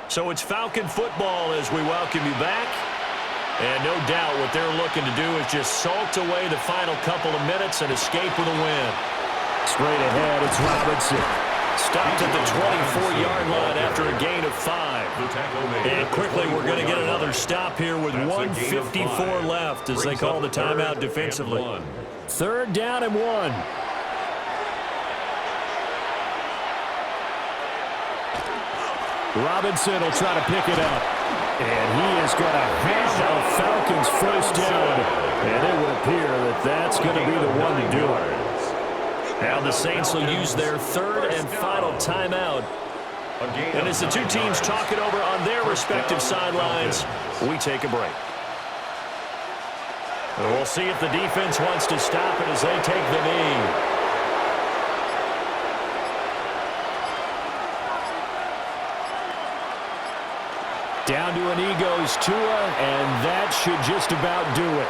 So it's Falcon football as we welcome you back. And no doubt what they're looking to do is just salt away the final couple of minutes and escape with a win. Straight ahead, it's Robinson. Stopped at the 24-yard line after a gain of 5. And quickly we're going to get another stop here with 1:54 left as they call the timeout defensively. 3rd down and 1. Robinson will try to pick it up. And he is going to have the Falcons 1st down. And it would appear that that's going to be the one to do it. Now the Saints will use their 3rd and final timeout. And as the two teams talk it over on their respective sidelines, we take a break. And we'll see if the defense wants to stop it as they take the knee. Down to a knee goes Tua, and that should just about do it.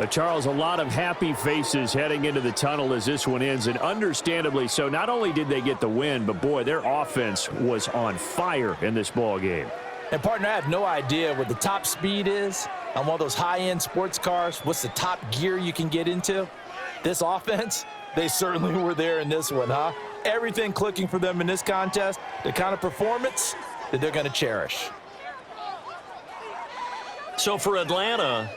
Charles, a lot of happy faces heading into the tunnel as this one ends, and understandably so. Not only did they get the win, but, boy, their offense was on fire in this ball game. And, partner, I have no idea what the top speed is on one of those high-end sports cars. What's the top gear you can get into? This offense, they certainly were there in this one, huh? Everything clicking for them in this contest, the kind of performance that they're going to cherish. So for Atlanta,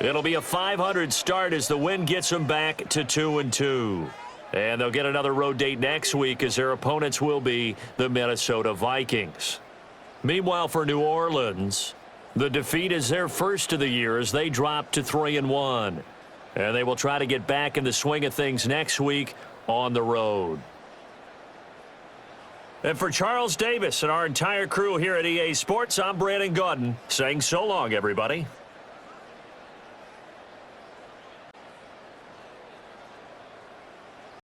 it'll be a .500 start as the win gets them back to 2-2. And they'll get another road date next week as their opponents will be the Minnesota Vikings. Meanwhile, for New Orleans, the defeat is their first of the year as they drop to 3-1. And they will try to get back in the swing of things next week on the road. And for Charles Davis and our entire crew here at EA Sports, I'm Brandon Gaudin saying so long, everybody.